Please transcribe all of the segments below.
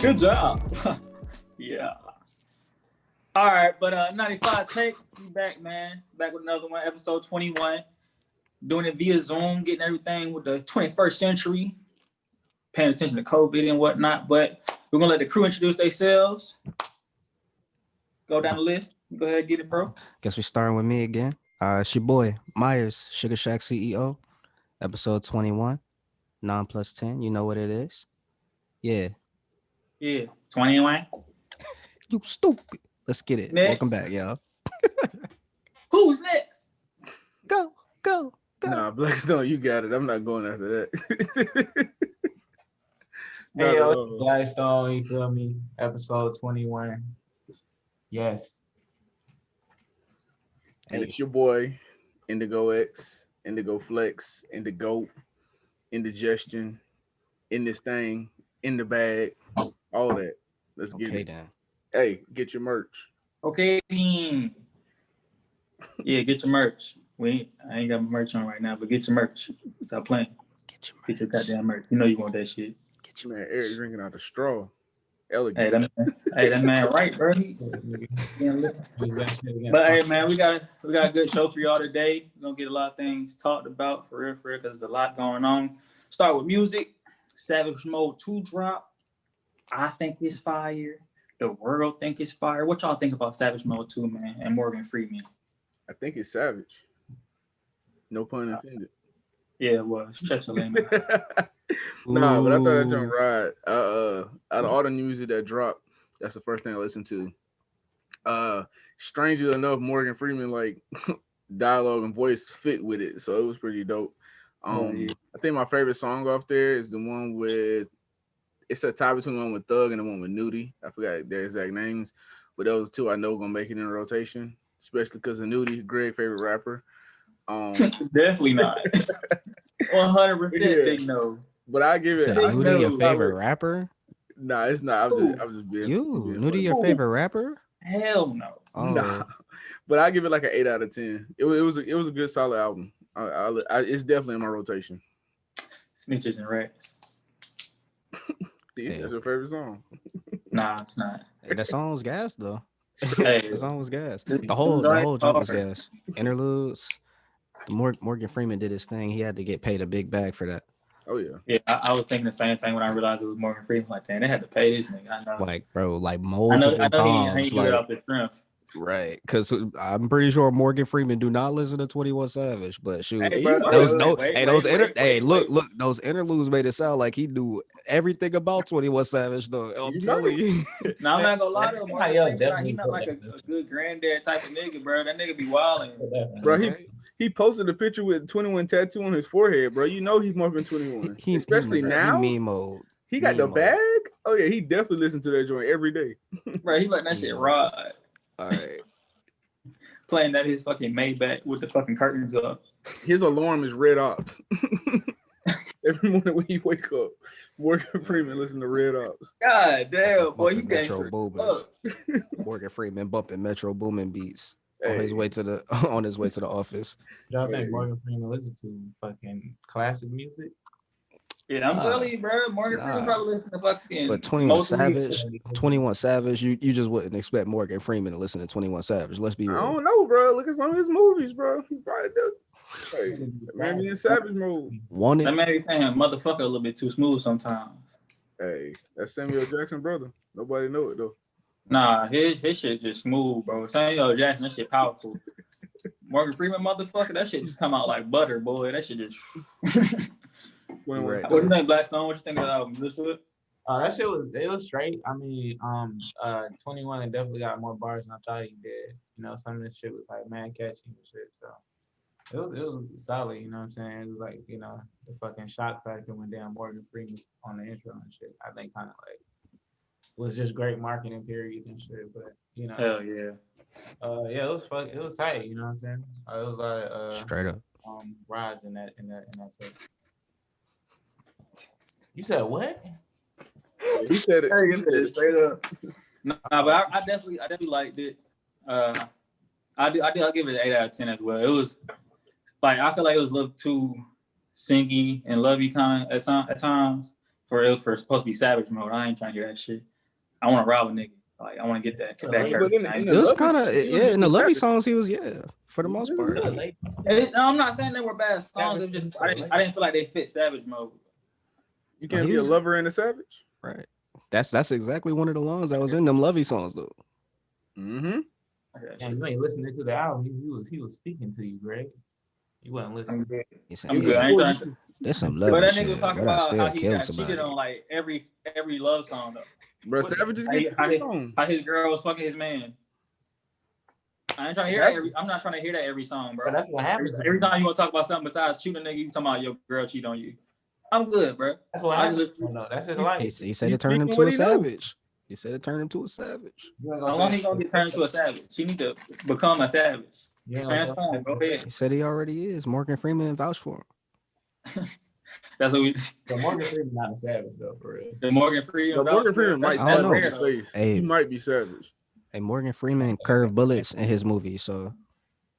Good job. Yeah. All right, but 95 takes. We back, man. Back with another one, episode 21. Doing it via Zoom, getting everything with the 21st century, paying attention to COVID and whatnot. But we're gonna let the crew introduce themselves. Go down the list. Go ahead, get it, bro. Guess we're starting with me again. It's your boy Myers, Sugar Shack CEO, episode 21, 9 plus 10. You know what it is? Yeah. Yeah, 21. You stupid. Let's get it. Next. Welcome back, y'all. Who's next? Go. Nah, Blackstone, you got it. I'm not going after that. Hey, yo, Blackstone, you feel me? Episode 21. Yes. And it's your boy, Indigo X, Indigo Flex, Indigo, Indigestion, in this thing, in the bag, all that. Let's get it. Then. Hey, get your merch. Okay, team. Yeah, get your merch. I ain't got my merch on right now, but get your merch. Stop playing. Get your goddamn merch. You know you want that shit. Get your man. Eric drinking out the straw. Elegant. Hey, that man, right, bro? But hey, man, we got a good show for y'all today. We're gonna get a lot of things talked about for real, because there's a lot going on. Start with music. Savage Mode 2 drop. I think it's fire. The world think it's fire. What y'all think about Savage Mode 2, man, and Morgan Freeman? I think it's savage. No pun intended. Yeah, it was. Shut your lame ass. Nah, but I thought that joint ride. Out of all the music that dropped, that's the first thing I listened to. Strangely enough, Morgan Freeman like dialogue and voice fit with it, so it was pretty dope. I think my favorite song off there is the one with. It's a tie between the one with Thug and the one with Nudie. I forgot their exact names, but those two I know gonna make it in rotation, especially because of Nudie, great favorite rapper. Definitely not. 100% big no. But I give it. Nudie your favorite rapper? Nah, it's not. I was just being. Nudie your favorite rapper? Hell no. Oh. Nah. But I give it like an 8 out of 10. It was a good solid album. It's definitely in my rotation. Snitches and Rats. That's your favorite song? Nah, it's not. That song was gas though. Hey, the song was gas. The whole jump was gas. Interludes. Morgan Freeman did his thing. He had to get paid a big bag for that. Oh yeah. Yeah, I was thinking the same thing when I realized it was Morgan Freeman. Like, damn, they had to pay this nigga. I know. Like, bro, like multiple times. He like, off the strength. Right, because I'm pretty sure Morgan Freeman do not listen to 21 Savage, but shoot, those interludes made it sound like he knew everything about 21 Savage though. I'm telling you. No, I'm not gonna lie to him. He's not like a good granddad type of nigga, bro. That nigga be wilding. Bro, he posted a picture with 21 tattoo on his forehead, bro. You know he's more than 21. Especially now. He meme mode. He got the bag. Oh yeah, he definitely listens to that joint every day. Bro, he let that shit ride. All right. Playing that his fucking Maybach with the fucking curtains up. His alarm is Red Ops. Every morning when you wake up, Morgan Freeman listen to Red Ops. God damn, boy, he Metro Boomin. Morgan Freeman bumping Metro Boomin beats on his way to the office. Y'all think Morgan Freeman listen to fucking classic music? Yeah, I'm telling you, bro. Morgan Freeman probably listen to fucking. But 21 Savage, you just wouldn't expect Morgan Freeman to listen to 21 Savage. Let's be real. I don't know, bro. Look at some of his movies, bro. He probably does. Hey, man, be in Savage mode. That man be saying motherfucker a little bit too smooth sometimes. Hey, that's Samuel Jackson, brother. Nobody know it though. Nah, his shit just smooth, bro. Samuel Jackson, that shit powerful. Morgan Freeman, motherfucker, that shit just come out like butter, boy. That shit just. What you think, Blackstone? What you think of the album? Listen to it? That shit was straight. I mean, 21 definitely got more bars than I thought he did. You know, some of this shit was like mad catchy and shit. So it was solid. You know what I'm saying? It was like, you know, the fucking shock factor when damn Morgan Freeman on the intro and shit. I think kind of like was just great marketing period and shit. But you know, hell yeah. Yeah, it was tight. You know what I'm saying? It was a lot of straight up rides in that tape. You said what? He said it. He said it straight up. Nah, but I definitely liked it. I'll give it an 8 out of 10 as well. It was like I feel like it was a little too singy and lovey kind of at times. For real, for supposed to be savage mode. I ain't trying to hear that shit. I want to rob a nigga. Like I want to get that But character. in the It was Lovey kind of songs, he was yeah. In the just Lovey savage. songs, he was for the most part. No, I'm not saying they were bad songs. It was just I didn't feel like they fit savage mode. You can't he be a was- lover and a savage. Right. That's exactly one of the lines that was in them Lovey songs though. Mm-hmm. And you ain't listening to the album. He was speaking to you, Greg. You wasn't listening. He said, I'm good. I ain't trying to. There's some But Lovey that shit, nigga was talking but I about how still he kill got somebody. cheated on like every love song though. Bro, savages get How cheated on. his girl was fucking his man. I ain't trying to hear that. I'm not trying to hear that every song, bro. But that's what happens. Every time you want to talk about something besides shooting a nigga, you talking about your girl cheat on you. I'm good, bro. That's what happens. No, that's his life. He said it turned him speaking to what a he know. savage. He said it turned him to a savage. How long he gonna get turned into a savage? She need to become a savage. Transform. Go ahead. He said he already is. Morgan Freeman vouched for him. That's what we. So Morgan Freeman not a savage though, for real. The Morgan Freeman. But Morgan Freeman might I don't know. his face. Hey. He might be savage. Hey, Morgan Freeman curved bullets in his movie, so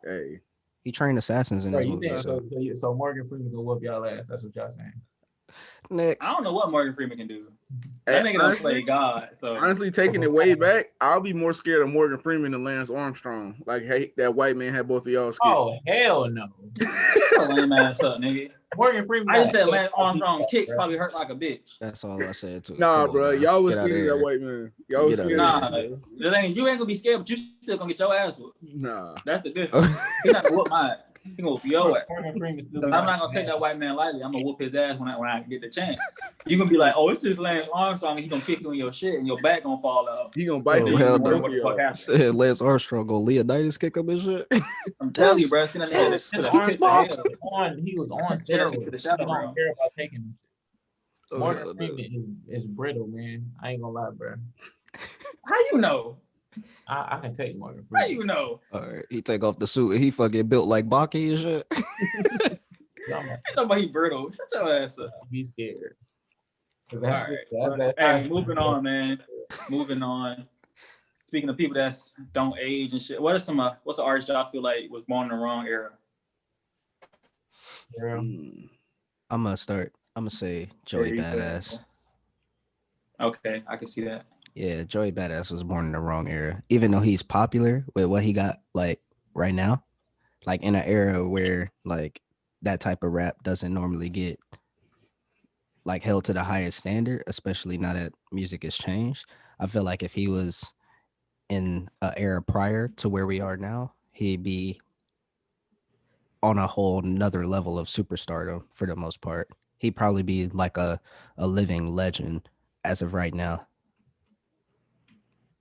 Hey. he trained assassins in Bro, his you movie. think So so Morgan Freeman gonna whoop y'all ass? That's what y'all saying. next, I don't know what Morgan Freeman can do. That nigga don't play God. So Honestly, taking it way back, I'll be more scared of Morgan Freeman than Lance Armstrong. Like, hey, that white man had both of y'all scared. Oh hell no. lame ass up, nigga. Morgan Freeman. I just said Lance Armstrong kicks probably hurt like a bitch. that's all I said too. Nah, Come on, bro, man. y'all was Get outta scared of that here. white man. Y'all was Get scared. outta Nah, of that. the thing is, you ain't gonna be scared, but you still gonna get your ass whooped. Nah. That's the difference. He's not gonna whoop mine. He gonna whoop your ass. Morgan Freeman still. I'm not gonna take that white man lightly. I'm gonna whoop his ass when I get the chance. You gonna be like, oh, it's just Lance Armstrong, and he gonna kick you in your shit, and your back gonna fall out. He gonna bite Oh, you. hell and no. both What of the fuck y'all. happened? Said Lance Armstrong go Leonidas kick him and shit. I'm telling you, bro. See that nigga His to the arms pits of hell. he was on Send that nigga steroids. to the He shadow don't realm. care about taking them. Oh, Morgan hell no. Freeman is brittle, man. I ain't gonna lie, bro. How you know? I can take Morgan How Freeman. you know? All right, he take off the suit and he fucking built like Baki and shit. I'm Ain't nobody brittle. Shut your ass up. be scared. All right. Hey, moving on, man. Moving on. Speaking of people that don't age and shit, what's an artist y'all feel like was born in the wrong era? Mm. I'm gonna say Joey Yeah, you Badass. Okay, I can see that. Yeah, Joey Badass was born in the wrong era. Even though he's popular with what he got like right now, like in an era where like that type of rap doesn't normally get like held to the highest standard, especially now that music has changed. I feel like if he was in an era prior to where we are now, he'd be on a whole nother level of superstardom for the most part. He'd probably be like a living legend as of right now.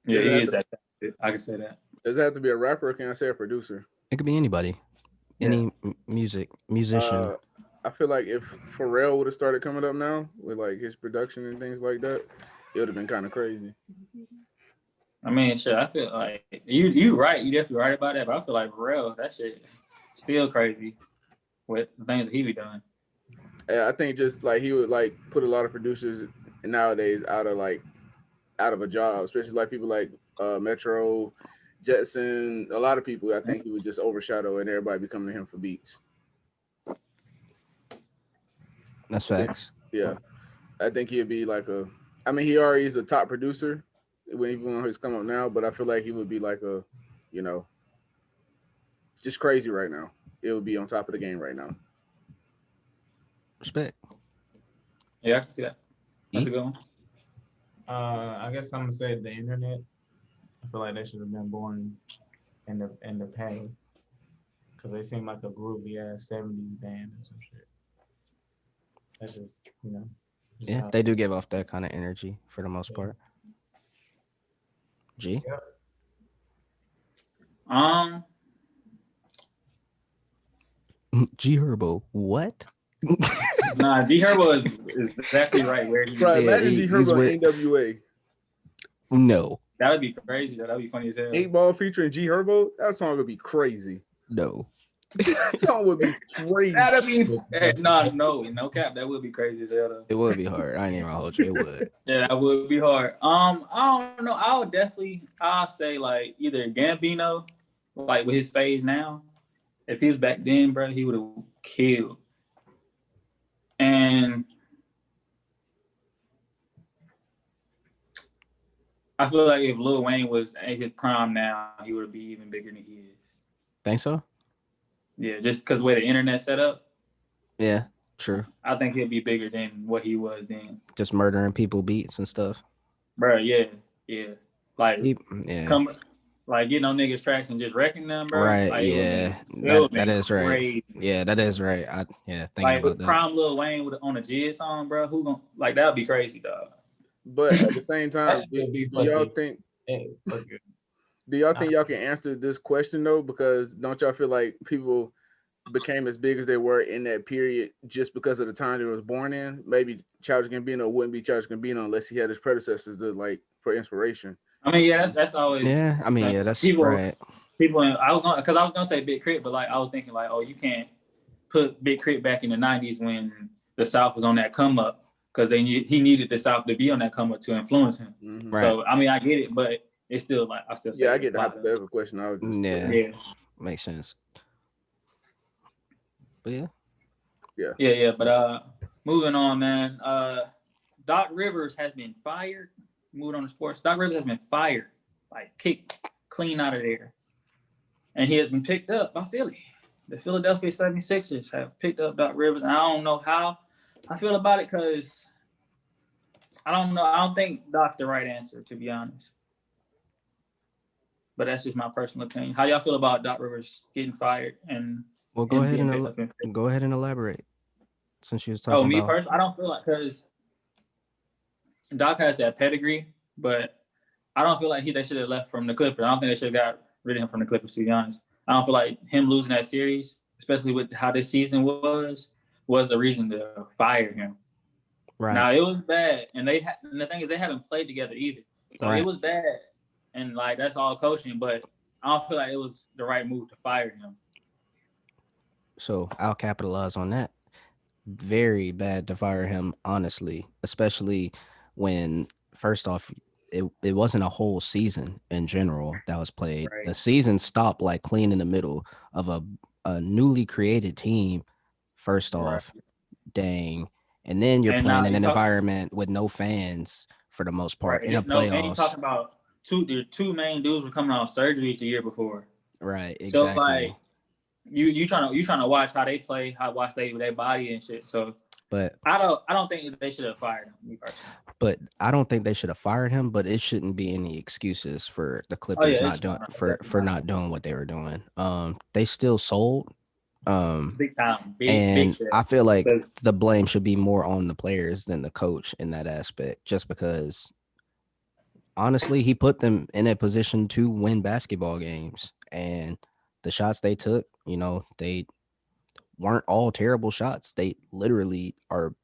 Yeah, Yeah, he is that. I can say that. Does it have to be a rapper or can I say a producer? It could be anybody, any musician. I feel like if Pharrell would have started coming up now with like his production and things like that, it would have been kind of crazy. I mean, shit, I feel like you right. You definitely right about that. But I feel like Pharrell, that shit still crazy with the things that he be doing. Yeah, I think just like he would like put a lot of producers nowadays out of a job, especially like people like Metro, Jetson, a lot of people. I think he would just overshadow and everybody be coming to him for beats. That's facts. Yeah, I think he'd be like I mean, he already is a top producer when he's come up now, but I feel like he would be like just crazy right now. It would be on top of the game right now. Respect. Yeah, I can see that. That's a good one. I guess I'm gonna say the internet. I feel like they should have been born in the past because they seem like a groovy ass 70s band or some shit. That's just Yeah, they do give off that kind of energy for the most part. G. G Herbo. What? Nah, G Herbo is exactly right where he. Bro, is. imagine G he's Herbo with- and NWA. No. That would be crazy. That would be funny as hell. 8 Ball featuring G Herbo. That song would be crazy. No. That song would be crazy. That'd be no cap. That would be crazy as hell. Though. It would be hard. I ain't even gonna hold you. It would. Yeah, that would be hard. I don't know. I'll say like either Gambino, like with his phase now. If he was back then, bro, he would have killed. And I feel like if Lil Wayne was at his prime now, he would be even bigger than he is. Think so? Yeah, just because the way the internet set up. Yeah, true. I think he'll be bigger than what he was then. Just murdering people beats and stuff. Bro, yeah. Like, Yeah. like getting on niggas' tracks and just wrecking them, bro. Right, Like, yeah. That is crazy. right. Yeah, that is right. Thinking like about that. prime Lil Wayne on a Jid song, bro. Who gonna like that would be crazy, dog. But at the same time, do y'all think y'all can answer this question though? Because don't y'all feel like people became as big as they were in that period just because of the time they was born in? Maybe Childish Gambino wouldn't be Childish Gambino unless he had his predecessors to like for inspiration. I mean, yeah, that's always. Yeah, I mean, yeah, that's people, right. People, I was gonna say Big Crit, but like I was thinking like, oh, you can't put Big Crit back in the '90s when the South was on that come up because he needed the South to be on that come up to influence him. Right. So I mean, I get it, but it's still like I still say I get the hypothetical question. I was just yeah, makes sense. But yeah. But moving on, man. Doc Rivers has been fired. Moving on to sports. Doc Rivers has been fired, like kicked clean out of there. And he has been picked up by Philly. The Philadelphia 76ers have picked up Doc Rivers. And I don't know how I feel about it because I don't know. I don't think Doc's the right answer, to be honest. But that's just my personal opinion. How y'all feel about Doc Rivers getting fired? And well, go ahead and elaborate. Since you was talking about. Me personally, I don't feel like because Doc has that pedigree, but I don't feel like they should have left from the Clippers. I don't think they should have got rid of him from the Clippers, to be honest. I don't feel like him losing that series, especially with how this season was the reason to fire him. Right. Now, it was bad, and the thing is they haven't played together either. So It was bad, and like that's all coaching, but I don't feel like it was the right move to fire him. So I'll capitalize on that. Very bad to fire him, honestly, especially when, first off, it wasn't a whole season in general that was played. Right. The season stopped like clean in the middle of a newly created team. First off, dang. And then you're playing in an environment with no fans for the most part in a playoffs. And you're talking about the two main dudes were coming off surgeries the year before. Right, exactly. So like you trying to watch how they play, watch their body and shit. So but I don't think they should have fired him, me personally. But I don't think they should have fired him, but it shouldn't be any excuses for the Clippers not doing what they were doing. They still sold. Big time. Big I feel like the blame should be more on the players than the coach in that aspect, just because honestly, he put them in a position to win basketball games, and the shots they took, they weren't all terrible shots. They literally are.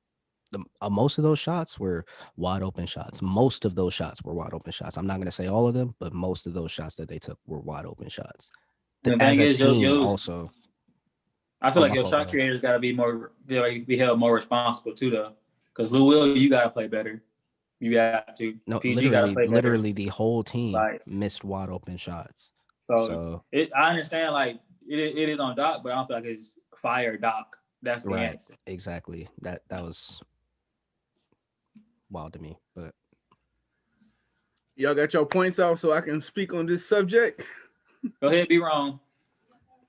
Most of those shots were wide open shots. Most of those shots were wide open shots. I'm not going to say all of them, but most of those shots that they took were wide open shots. As a team, also. I feel like your shot creators got to be more, be held more responsible too, though. Because Will, you got to play better. You got to. No, PG literally, the whole team missed wide open shots. So I understand, like it is on Doc, but I don't feel like it's fire Doc. That's the answer. Exactly. That was wild to me, but y'all got your points out so I can speak on this subject. Go ahead, be wrong.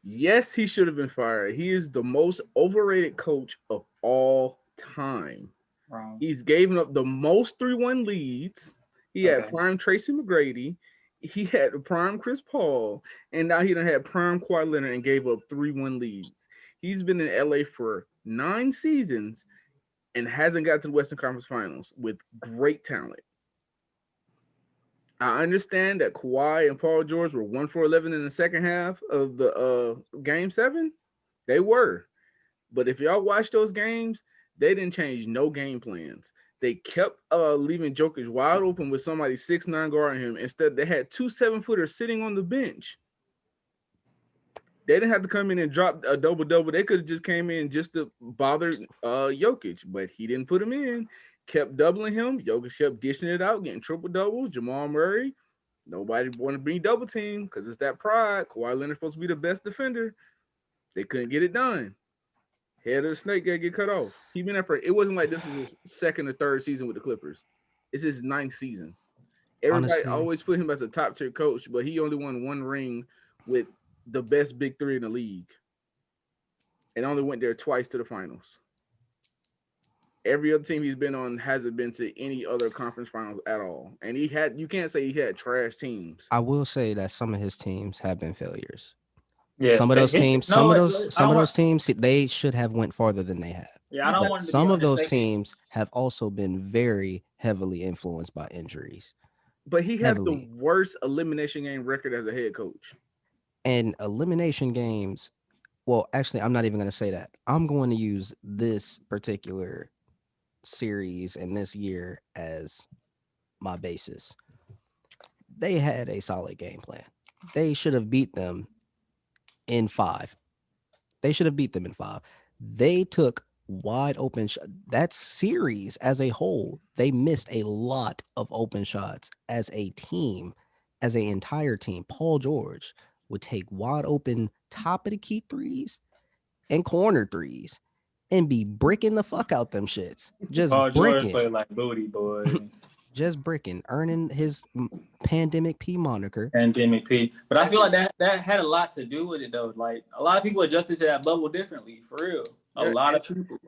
Yes, he should have been fired. He is the most overrated coach of all time. Wrong. He's given up the most 3-1 leads. He had prime Tracy McGrady. He had the prime Chris Paul, and now he done had prime Kawhi Leonard and gave up 3-1 leads. He's been in LA for 9 seasons and hasn't got to the Western Conference Finals with great talent. I understand that Kawhi and Paul George were 1 for 11 in the second half of the Game 7. They were. But if y'all watch those games, they didn't change no game plans. They kept leaving Jokic wide open with somebody 6'9" guarding him. Instead, they had 2 7-footers sitting on the bench. They didn't have to come in and drop a double-double. They could have just came in just to bother Jokic, but he didn't put him in. Kept doubling him. Jokic kept dishing it out, getting triple-doubles. Jamal Murray, nobody wanted to bring double team because it's that pride. Kawhi Leonard's supposed to be the best defender. They couldn't get it done. Head of the snake got to get cut off. It wasn't like this was his second or third season with the Clippers. It's his 9th season. Everybody Honestly, always put him as a top tier coach, but he only won one ring with the best big three in the league, and only went there twice to the finals. Every other team he's been on hasn't been to any other conference finals at all. And you can't say he had trash teams. I will say that some of his teams have been failures. Yeah, Some of those teams, no, I some don't of want. those teams, they should have went farther than they have. Yeah, I don't But want him to be some of those understated. teams have also been very heavily influenced by injuries. But he has the Heavily. worst elimination game record as a head coach. And elimination games, well, actually, I'm not even going to say that. I'm going to use this particular series and this year as my basis. They had a solid game plan. They should have beat them in 5. They should have beat them in 5. They took wide open that series as a whole. They missed a lot of open shots as a team, as an entire team. Paul George would take wide open top of the key threes and corner threes and be bricking the fuck out them shits. Just Paul George bricking. played like booty, boy. Just bricking, earning his pandemic P moniker. And Jimmy P. But I feel like that had a lot to do with it though. Like a lot of people adjusted to that bubble differently, for real. A lot of people.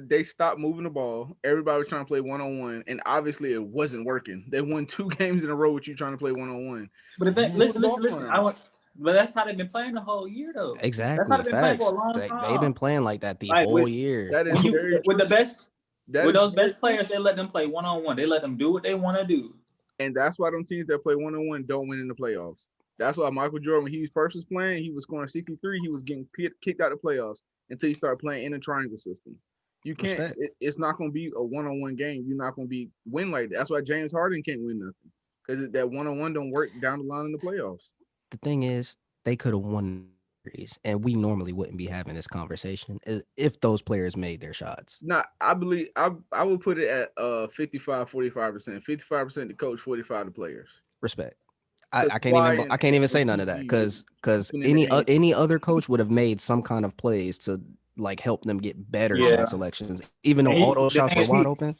They stopped moving the ball. Everybody was trying to play 1-on-1, and obviously it wasn't working. They won 2 games in a row with you trying to play 1-on-1. But if that, listen. Ball But that's how they've been playing the whole year though. That's how Exactly. they've been playing for Facts. a long They've time. been playing like that the Like, whole year. That is When very with the true. best, That with is those very best players, they let them play 1-on-1. They let them do what they want to do. And that's why them teams that play 1-on-1 don't win in the playoffs. That's why Michael Jordan, when he first was playing, he was scoring 63. He was getting kicked out of the playoffs until he started playing in a triangle system. You can't. Respect. It's not going to be a 1-on-1 game. You're not going to be win like that. That's why James Harden can't win nothing, because that 1-on-1 don't work down the line in the playoffs. The thing is, they could have won the series, and we normally wouldn't be having this conversation if those players made their shots. Nah, I believe I would put it at 55-45%. 55% the coach, 45 the players. Respect. I can't even say none of that because any other coach would have made some kind of plays to like help them get better shot selections, even though all those shots were wide open.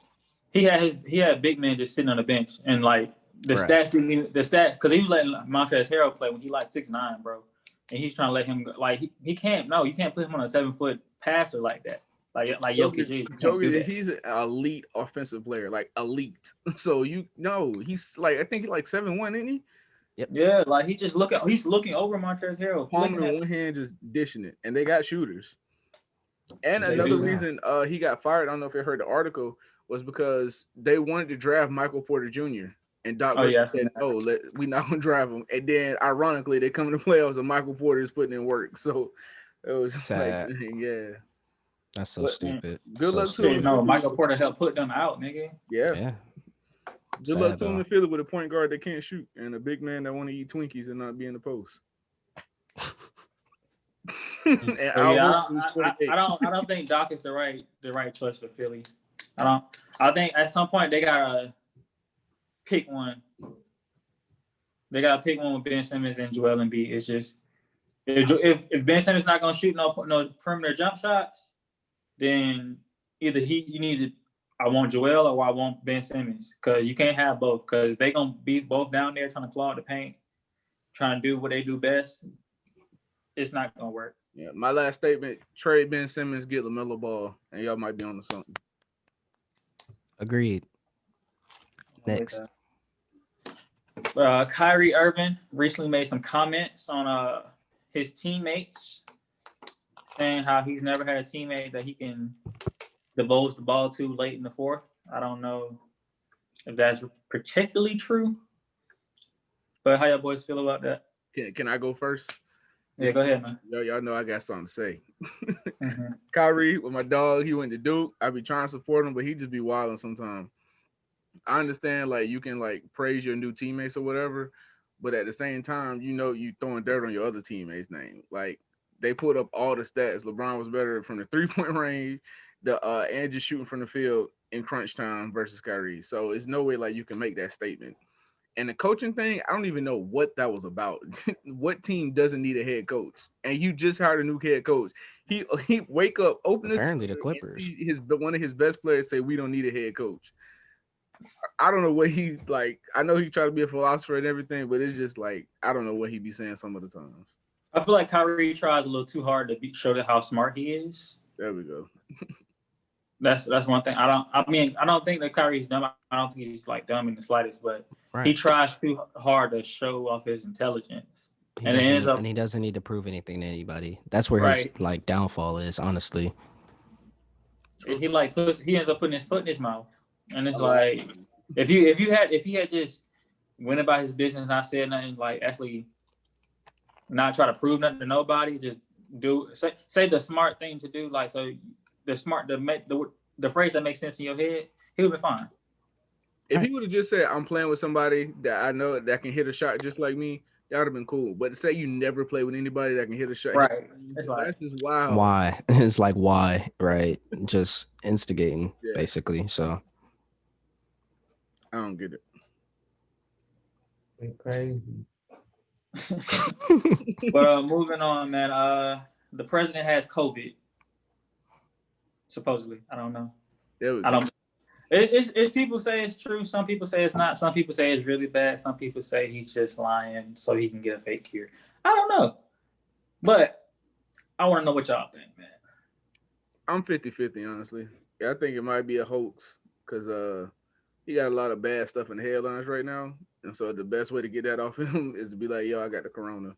He had big men just sitting on the bench, and like the stats because he was letting Montrezl Harrell play when he like 6'9", bro, and he's trying to let him like he can't. No, you can't put him on a 7-foot passer like that. Like Jokic, he's an elite offensive player, like elite. So he's like I think he's like 7'1", isn't he? Yep. Yeah, like he's looking over Montrezl Harrell, palm in one hand, just dishing it, and they got shooters. And another reason he got fired, I don't know if you heard the article, was because they wanted to draft Michael Porter Jr. and Doc said, "No, we not gonna draft him." And then, ironically, they come in the playoffs and Michael Porter is putting in work. So it was just sad. Like, yeah, that's so stupid. Good luck to him. No, Michael Porter helped put them out, nigga. Yeah. Good luck to him in Philly with a point guard that can't shoot and a big man that want to eat Twinkies and not be in the post. I don't think Doc is the right choice for Philly. I think at some point they gotta pick one. They gotta pick one with Ben Simmons and Joel Embiid. It's just if Ben Simmons not gonna shoot no perimeter jump shots, then either I want Joel or I want Ben Simmons, because you can't have both, because they gonna be both down there trying to claw the paint, trying to do what they do best. It's not gonna work. Yeah, my last statement: trade Ben Simmons, get LaMelo Ball, and y'all might be on to something. Agreed. Next, Kyrie Irving recently made some comments on his teammates, saying how he's never had a teammate that he can divulge the ball to late in the fourth. I don't know if that's particularly true, but how y'all boys feel about that? Can I go first? Yeah, go ahead, man. Y'all know I got something to say. Kyrie, with my dog, he went to Duke. I be trying to support him, but he just be wilding sometimes. I understand, like, you can like praise your new teammates or whatever, but at the same time, you throwing dirt on your other teammates' name. Like, they put up all the stats. LeBron was better from the 3-point range, and just shooting from the field in crunch time versus Kyrie. So it's no way like you can make that statement. And the coaching thing, I don't even know what that was about. What team doesn't need a head coach? And you just hired a new head coach. He wake up, open his apparently the Clippers. One of his best players say we don't need a head coach. I don't know what he like. I know he tried to be a philosopher and everything, but it's just like I don't know what he be saying some of the times. I feel like Kyrie tries a little too hard to show that how smart he is. There we go. That's one thing. I don't think that Kyrie's dumb. I don't think he's like dumb in the slightest, but he Right. tries too hard to show off his intelligence, He and it doesn't ends need, up and he doesn't need to prove anything to anybody. That's where his right. like downfall is, honestly. He ends up putting his foot in his mouth, and it's I like like if he had just went about his business, not said nothing, like actually not try to prove nothing to nobody, just say the smart thing to do, like so the phrase that makes sense in your head, he would be fine. if he would have just said, "I'm playing with somebody that I know that can hit a shot just like me," that would have been cool. But to say you never play with anybody that can hit a shot, Right. It's like that's just wild. Why? It's like why, right? Just instigating, Yeah. basically. So I don't get it. It's crazy. but moving on, man. The president has COVID. Supposedly, I don't know. There we go. I don't. It's people say it's true. Some people say it's not. Some people say it's really bad. Some people say he's just lying so he can get a fake cure. I don't know, but I want to know what y'all think, man. I'm 50-50, honestly. Yeah, I think it might be a hoax because he got a lot of bad stuff in the headlines right now, and so the best way to get that off him is to be like, "Yo, I got the corona."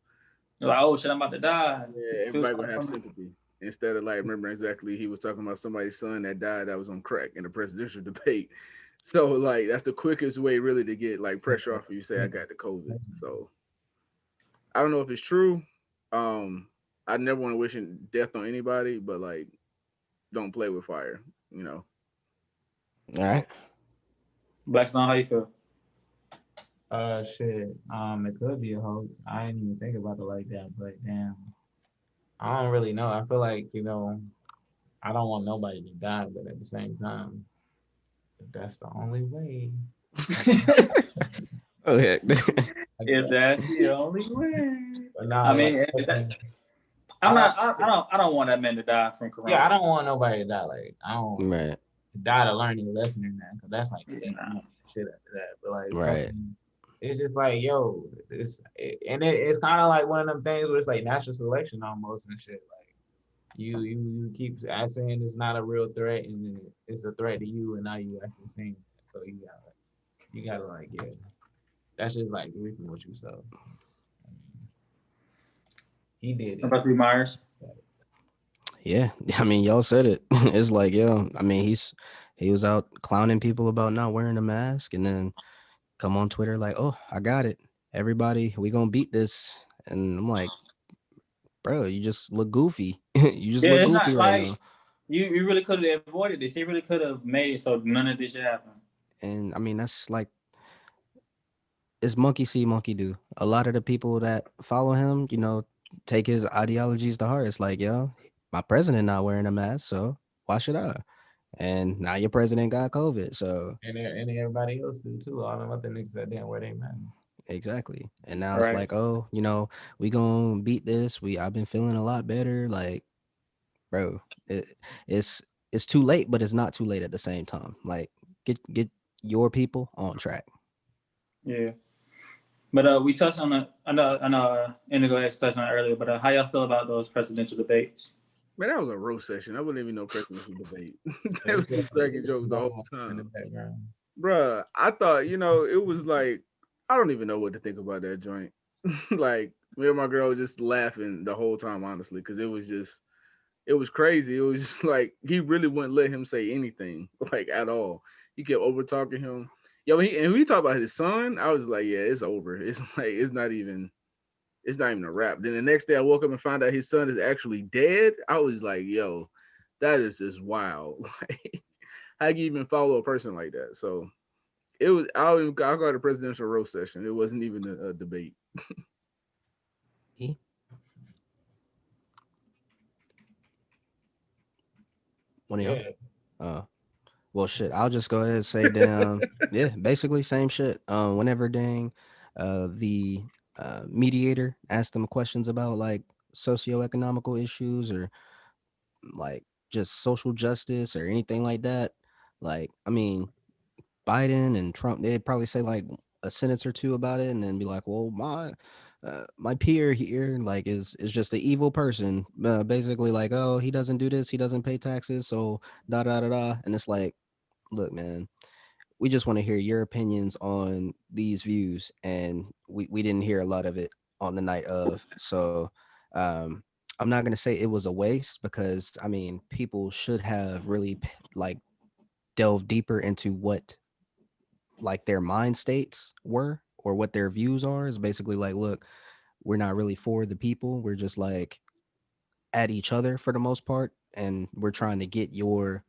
They're like, oh shit, I'm about to die. Yeah, everybody would have sympathy instead of like remembering exactly he was talking about somebody's son that died that was on crack in a presidential debate. So like that's the quickest way really to get like pressure off of you. Say I got the COVID. So I don't know if it's true. I never want to wish death on anybody, but like don't play with fire. You know. all right. Blackstone, how you feel? Shit. It could be a hoax. I didn't even think about it like that, but damn, I don't really know. I feel like I don't want nobody to die, but at the same time, if that's the only way. Okay. If that's the only way. But nah, I mean, I don't want that man to die from corona. yeah, I don't want nobody to die. Like I don't Right. to die to learn your lesson in that, because that's like Nah. shit after that. But like, Right. it's just like it's kind of like one of them things where it's like natural selection almost and shit. Like you keep saying it's not a real threat, and then it's a threat to you, and now you actually seeing it. So you gotta like that's just like reaping what you sow. He did How it. about you, Myers? Yeah. I mean, y'all said it. It's like, yo, I mean, he was out clowning people about not wearing a mask and then come on Twitter like, oh, I got it. Everybody, we gonna beat this. And I'm like, bro, you just look goofy. You just Yeah, look it's goofy not right like now. you really could have avoided this. He really could have made it so none of this should happen. And I mean, that's like, it's monkey see, monkey do. A lot of the people that follow him, take his ideologies to heart. It's like, yo, my president not wearing a mask, so why should I? And now your president got COVID, so And everybody else do too. All them other niggas that didn't wear their mask. exactly. And now it's Right. like, oh, we gonna beat this. I've been feeling a lot better. Like, bro, it's it's too late, but it's not too late at the same time. Like, get your people on track. Yeah. But we touched on it. I know Indigo X touched on it earlier, but how y'all feel about those presidential debates? Man, that was a roast session. I wouldn't even know presidential debate. They was just cracking jokes the whole In the time. background. Bruh, I thought, it was like, I don't even know what to think about that joint. Like, me and my girl was just laughing the whole time, honestly, because it was crazy. It was just like, he really wouldn't let him say anything, like, at all. He kept over talking him. Yo, and when he talked about his son, I was like, yeah, it's over. It's like, it's not even a rap. Then the next day I woke up and found out his son is actually dead. I was like, yo, that is just wild. Like, how can you even follow a person like that? So it was, I got a presidential roast session. It wasn't even a debate. E? One of y'all? Yeah. Well, shit. I'll just go ahead and say down. Yeah, basically same shit. Whenever the mediator asked them questions about like socioeconomical issues or like just social justice or anything like that. Like, I mean, Biden and Trump, they'd probably say like a sentence or two about it, and then be like, "Well, my peer here like is just an evil person, basically like, oh, he doesn't do this, he doesn't pay taxes, so da da da da." And it's like, look, man, we just want to hear your opinions on these views, and we didn't hear a lot of it on the night of. So I'm not gonna say it was a waste, because I mean people should have really like delved deeper into what like their mind states were, or what their views are. Is basically like, look, we're not really for the people, we're just like at each other for the most part, and we're trying to get your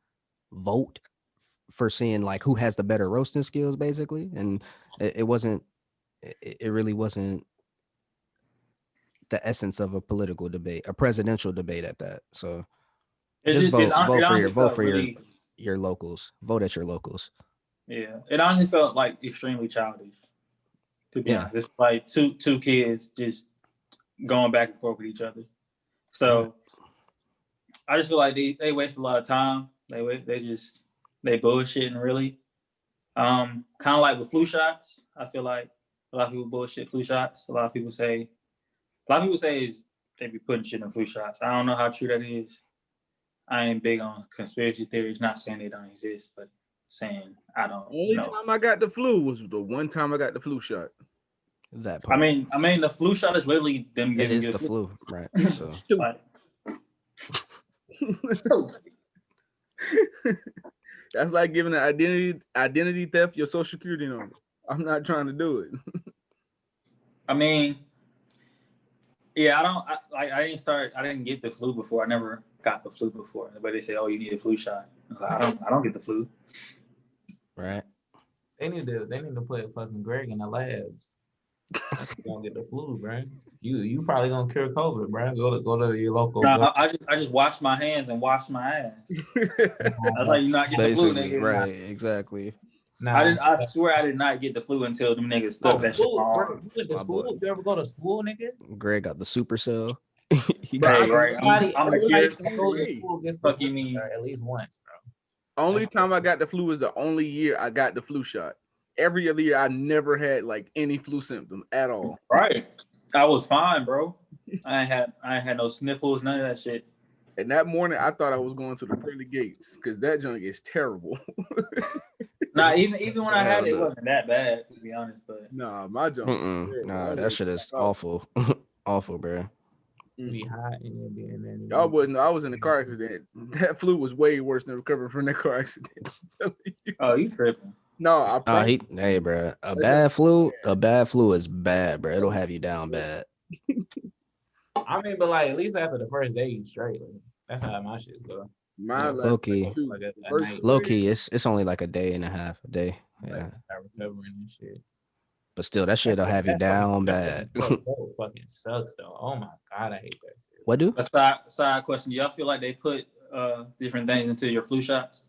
vote for seeing like who has the better roasting skills, basically. And it wasn't, it really wasn't the essence of a political debate, a presidential debate at that. So just it honestly vote felt for really, your locals, vote at your locals. yeah. It honestly felt like extremely childish. To be Yeah. honest, it's like two kids just going back and forth with each other. So I just feel like they waste a lot of time. They bullshitting really. Kind of like with flu shots. I feel like a lot of people bullshit flu shots. A lot of people say is they be putting shit in flu shots. I don't know how true that is. I ain't big on conspiracy theories. Not saying they don't exist, but saying I don't Only know. time I got the flu was the one time I got the flu shot. That part. I mean, the flu shot is literally them It giving is you the flu, right? So Like, that's like giving an identity theft your social security number. I'm not trying to do it. I mean, yeah, I didn't get the flu before. I never got the flu before. But they say, oh, you need a flu shot. I don't get the flu. right. They need to put fucking Greg in the labs. You don't get the flu, bro. You probably gonna cure COVID, bro. Go to your local. No, I just wash my hands and wash my ass. That's how you not get the flu, Basically, nigga. right? Exactly. Nah, I swear I did not get the flu until them niggas stuck that shit in my arm. You went to My school? boy. You ever go to school, nigga? Greg got the supercell. He Right, got right. I'm a everybody kid. that goes to school gets the Fuck you flu mean? at least once, bro. Only time I got the flu was the only year I got the flu shot. Every other year I never had like any flu symptom at all. Right. I was fine, bro. I ain't had no sniffles, none of that shit. And that morning I thought I was going to the pearly gates because that junk is terrible. Nah, even when I had it, it wasn't that bad, to be honest. But Nah, my junk. Nah, that shit is awful. Awful, bro. Be hot and then Y'all wouldn't know I was in a car accident. That flu was way worse than recovering from that car accident. oh, you tripping? No, Hey, bro, a bad flu is bad, bro. It'll have you down bad. I mean, but like at least after the first day, you straight. Like, that's how my shit's go. Low key, low key, it's only like a day and a half. A day, yeah. Recovering and shit. But still, that shit'll have you down bad. That fucking sucks though. Oh my god, I hate that shit. What do? A side question. Do y'all feel like they put different things into your flu shots?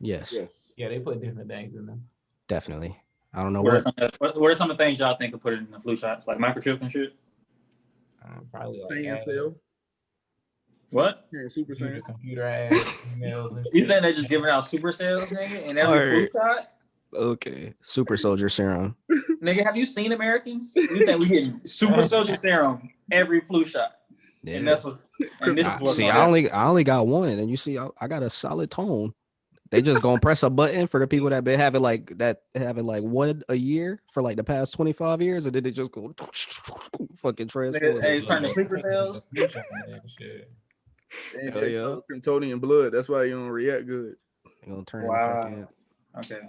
Yes. Yeah, they put different things in them. Definitely. I don't know what are some of the things y'all think of putting in the flu shots, like microchip and shit? Probably like what? Yeah, super saiyan. Computer ass. You think they're just giving out super cells, nigga, in every flu shot? Okay, super soldier serum. Nigga, have you seen Americans? You think we getting super soldier serum every flu shot? Yeah. And that's what. And this is what. See, I only got one, and you see, I got a solid tone. They just gonna press a button for the people that been having like one a year for like the past 25 years, and then they just go fucking transform. Hey, it's turning to sleeper cells. Hell yeah. Kryptonian blood. That's why you don't react good. You're gonna turn fucking. Okay.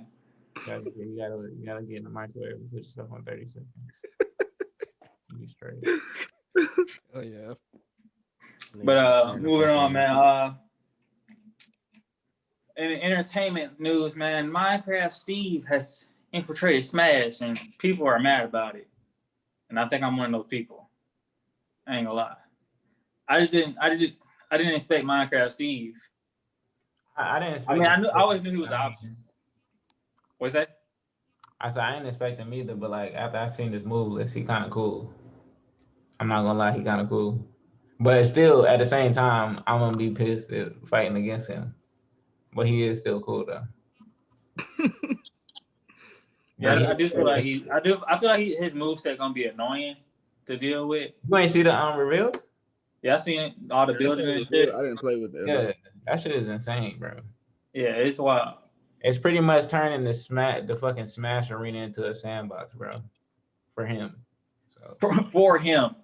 You gotta get in the microwave and put yourself on 30 seconds. Be straight. Oh yeah. But moving on, man. In entertainment news, man, Minecraft Steve has infiltrated Smash, and people are mad about it. And I think I'm one of those people. I ain't gonna lie. I didn't expect Minecraft Steve. I didn't expect. I mean, I always knew he was an option. What's that? I said I didn't expect him either, but like after I seen this move list, he kind of cool. I'm not gonna lie, he kind of cool. But still, at the same time, I'm gonna be pissed at fighting against him. But he is still cool though. Yeah, I do feel like I feel like his moveset gonna be annoying to deal with. You ain't see the reveal? Yeah, I seen all the building and shit. I didn't play with that. Yeah, that shit is insane, bro. Yeah, it's wild. It's pretty much turning the fucking Smash Arena into a sandbox, bro. For him. So For him.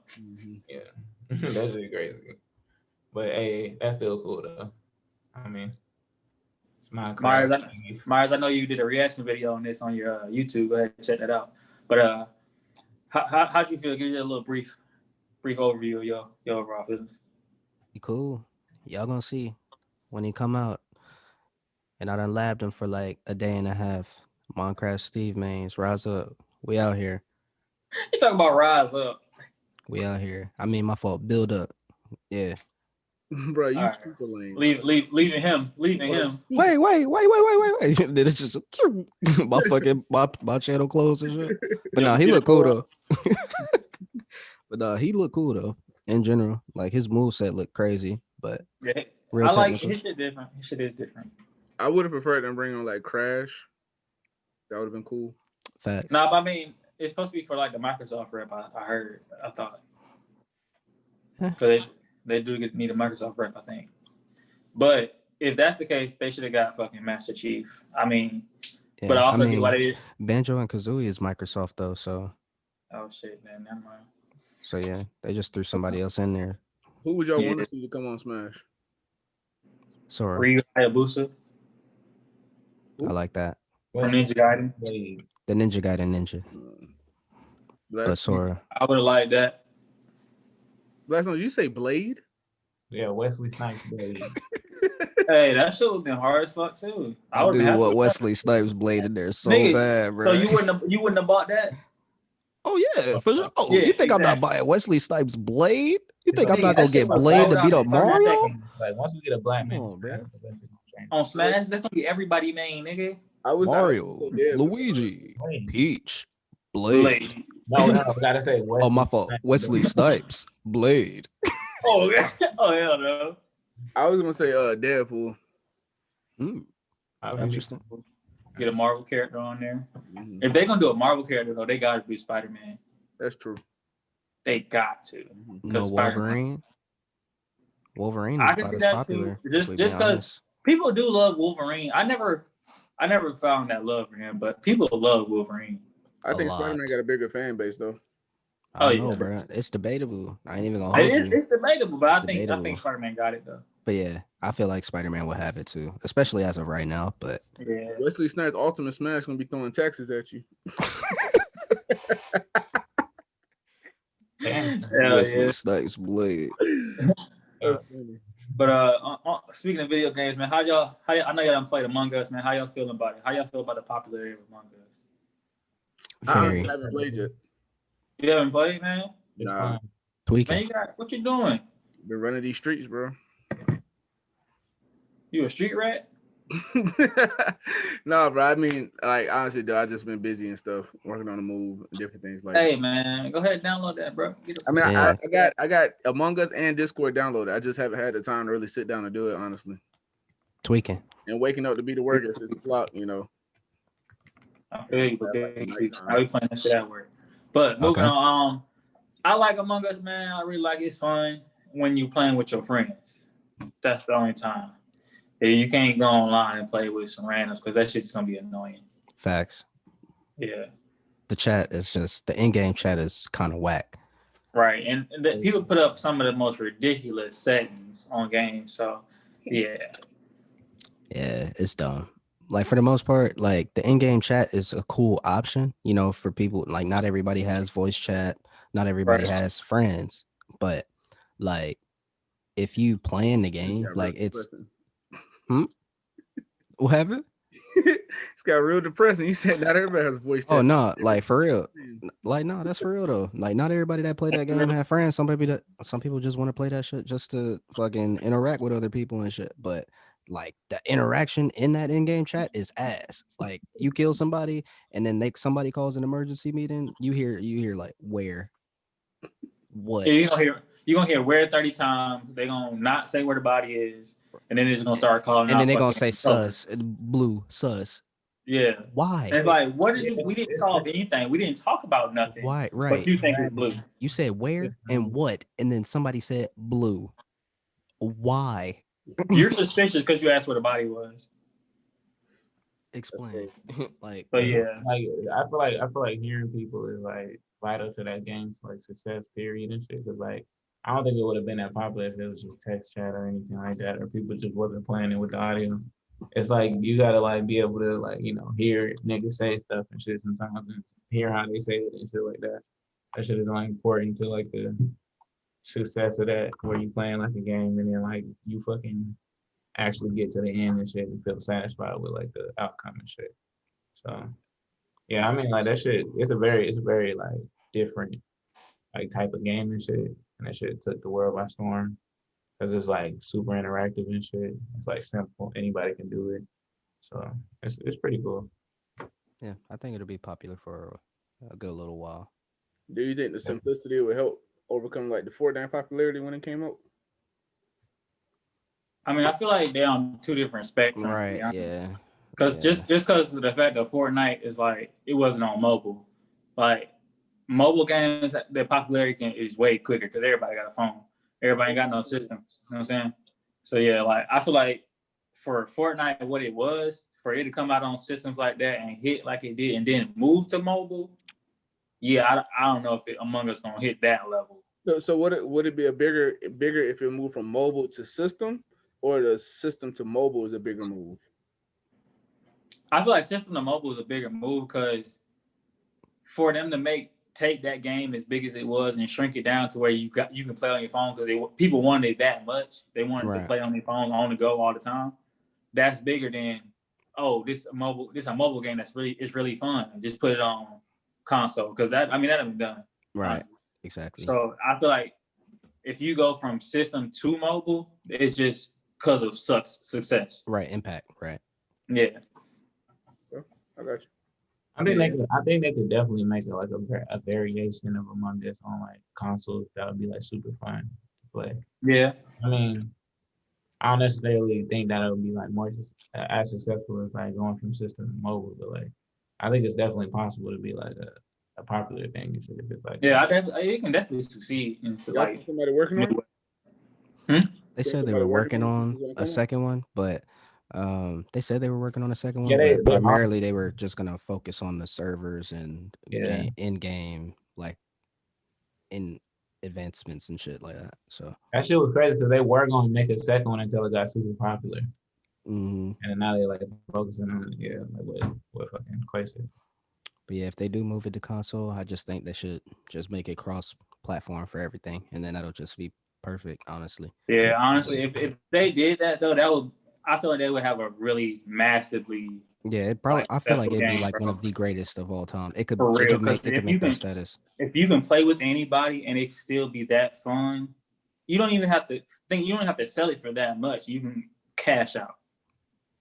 yeah. That's really crazy. But hey, that's still cool though. I mean, it's Myers, Minecraft. I know you did a reaction video on this on your YouTube. Go ahead and check that out. But how'd you feel? Give you a little brief overview of your overall feelings. Cool. Y'all gonna see when he come out. And I done labbed him for like a day and a half. Minecraft Steve Mains, rise up. We out here. You talking about rise up? We out here. I mean, my fault. Build up. Yeah. Bro, you All right. super lame. Leaving him. Wait. Then it's just my channel closed and shit. But nah, he look cool though. But he look cool though. In general, like his moveset look crazy, but yeah, real I like technical. his shit different. His shit is different. I would have preferred them bring on like Crash. That would have been cool. Facts. No, but I mean, it's supposed to be for like the Microsoft rep. I thought. Because they do need a Microsoft rep, I think. But if that's the case, they should have got fucking Master Chief. I mean, Yeah, but I also get what it is. Banjo and Kazooie is Microsoft though, so. Oh shit, man, never mind. So yeah, they just threw somebody else in there. Who would y'all want to see to come on Smash? Sora. Ryu Hayabusa. I like that. From Ninja Gaiden. The Ninja Gaiden Ninja. But Sora. I would have liked that. Last time you say Blade? Yeah, Wesley Snipes Blade. Hey, that shit would have been hard as fuck too. I do what Wesley Snipes Blade in there so Nigga, bad, bro. So you wouldn't have bought that? Oh yeah, for sure. Oh, yeah, you think exactly. I'm not buying Wesley Snipes Blade? You think I'm Nigga, not gonna get Blade to beat up Mario? Like once you get a black man on Smash, that's gonna be everybody main, nigga. Mario, Luigi, Peach, Blade. No, I gotta say Wesley. Oh, my fault. Wesley Snipes, Blade. Oh hell no. I was gonna say Deadpool. Interesting. Get a Marvel character on there. If they're gonna do a Marvel character though, they gotta do Spider-Man. That's true. They got to. No Wolverine. Wolverine is about as popular. Just because people do love Wolverine. I never found that love for him, but people love Wolverine. I think Spider-Man got a bigger fan base though. I don't know, bro. It's debatable. I ain't even gonna hold you. It's debatable, but I think Spider-Man got it though. But yeah, I feel like Spider-Man will have it too, especially as of right now. But yeah, Wesley Snipes' Ultimate Smash gonna be throwing taxes at you. Wesley Snipes Blade. But speaking of video games, man, how y'all? I know y'all done played Among Us, man. How y'all feeling about it? How y'all feel about the popularity of Among Us? I haven't played yet. You haven't played, man? Nah. Tweaking. Man, what you doing? Been running these streets, bro. You a street rat? No, bro. I mean, like honestly, though, I just been busy and stuff, working on the move, and different things like. Hey, man, go ahead and download that, bro. I got Among Us and Discord downloaded. I just haven't had the time to really sit down and do it, honestly. Tweaking. And waking up to be the work at 6 o'clock, you know. I feel you, but I be playing that shit at work. But moving on, I like Among Us, man. I really like it. It's fun when you playing with your friends. That's the only time. You can't go online and play with some randoms because that shit's gonna be annoying. Facts. Yeah. The chat is just the in-game chat is kind of whack. Right, and people put up some of the most ridiculous settings on games. So, yeah. Yeah, it's dumb. Like for the most part, like the in-game chat is a cool option, you know, for people. Like not everybody has voice chat, not everybody has friends, but like if you playing the game, like it's. What happened? It's got real depressing. You said not everybody has voice chat. Oh no, like for real. Like no, that's for real though. Like not everybody that play that game have friends. Some people just want to play that shit just to fucking interact with other people and shit. But like the interaction in that in-game chat is ass. Like you kill somebody and then somebody calls an emergency meeting. You hear like where, what? Yeah, you're gonna hear where 30 times. They're gonna not say where the body is, and then they're just gonna start calling. And then they're gonna say sus, blue sus. Yeah. Why? It's like, what did Yeah, we didn't it's- solve anything. We didn't talk about nothing. Why? But Right. you think it's blue. You said where and what, and then somebody said blue. Why? You're suspicious because you asked where the body was. Explain. Like, But yeah. like I feel like hearing people is like vital to that game's like success period and shit. Cause like I don't think it would have been that popular if it was just text chat or anything like that, or people just wasn't playing it with the audio. It's like you gotta like be able to like hear niggas say stuff and shit sometimes and hear how they say it and shit like that. That shit is like important to like the success of that where you playing like a game and then like you fucking actually get to the end and shit and feel satisfied with like the outcome and shit. So yeah, I mean like that shit. It's a very like different like type of game and shit, and that shit took the world by storm because it's like super interactive and shit. It's like simple, anybody can do it. So it's pretty cool. yeah, I think it'll be popular for a good little while. Do you think the simplicity would help overcome like the Fortnite popularity when it came out? I mean, I feel like they're on two different spectrums. Right. Yeah. Because Yeah. just because of the fact that Fortnite is like, it wasn't on mobile. Like, mobile games, their popularity is way quicker because everybody got a phone. Everybody ain't got no systems. You know what I'm saying? So yeah, like I feel like for Fortnite, what it was, for it to come out on systems like that and hit like it did and then move to mobile, yeah, I don't know if Among Us gonna hit that level. So would it be a bigger if it moved from mobile to system, or the system to mobile is a bigger move? I feel like system to mobile is a bigger move because for them to take that game as big as it was and shrink it down to where you can play on your phone because people wanted it that much. They wanted to play on their phone on the go all the time. That's bigger than this a mobile game it's really fun. Just put it on console because that hasn't been done. Right. Exactly. So I feel like if you go from system to mobile, it's just because of success. Right. Impact. Right. Yeah. I got you. I think they could definitely make it like a variation of Among Us on like consoles that would be like super fun to play. Yeah. I mean, I don't necessarily think that it would be like more as successful as like going from system to mobile, but like I think it's definitely possible to be like a popular thing. If it's like it can definitely succeed in like somebody working on it? They said they were working on a second one, but they said they were working on a second one, but primarily they were just gonna focus on the servers and in-game like in advancements and shit like that. So that shit was crazy because they were gonna make a second one until it got super popular, and now they like focusing on like what fucking crazy. But yeah, if they do move it to console, I just think they should just make it cross-platform for everything, and then that'll just be perfect, honestly. Yeah, honestly, if they did that though, I feel like they would have a really massively. Yeah, it probably. I feel like it'd be like one of the greatest of all time. It could make that status. If you can play with anybody and it still be that fun, you don't even have to think. You don't have to sell it for that much. You can cash out.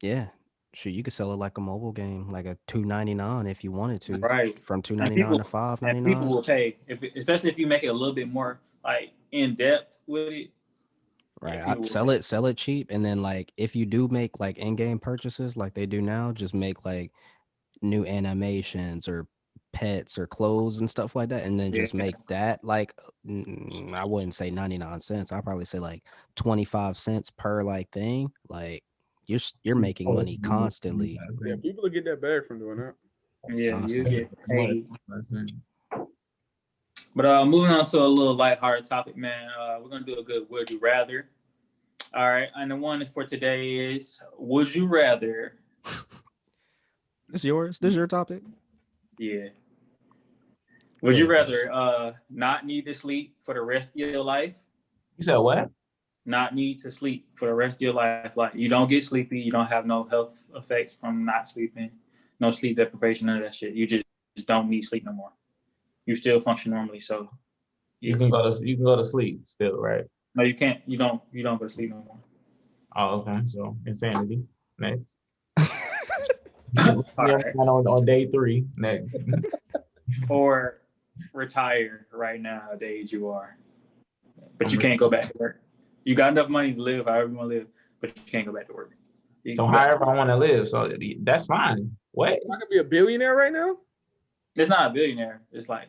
Yeah, sure. You could sell it like a mobile game, like a $2.99 if you wanted to. Right. From $2.99 to $5.99. People will pay, especially if you make it a little bit more like in depth with it. Right. I'd sell it cheap, and then like if you do make like in-game purchases like they do now, just make like new animations or pets or clothes and stuff like that, and then just make that like I wouldn't say 99 cents. I'd probably say like 25 cents per like thing. Like you're making money constantly. Yeah, people will get that bag from doing that. Yeah, you get paid. But moving on to a little lighthearted topic, man. We're gonna do a good would you rather. All right, and the one for today is: would you rather? This yours? This your topic? Yeah. Would you rather not need to sleep for the rest of your life? You said what? Not need to sleep for the rest of your life. Like you don't get sleepy, you don't have no health effects from not sleeping, no sleep deprivation, none of that shit. You just don't need sleep no more. You still function normally, so you can go to sleep still, right? No, you can't. You don't go to sleep no more. Oh, okay. So insanity. Next. Right. On day 3. Next. Or retire right now at the age you are, but you can't go back to work. You got enough money to live however you want to live, but you can't go back to work. So however I want to live, so that's fine. What? I could be a billionaire right now. It's not a billionaire. It's like,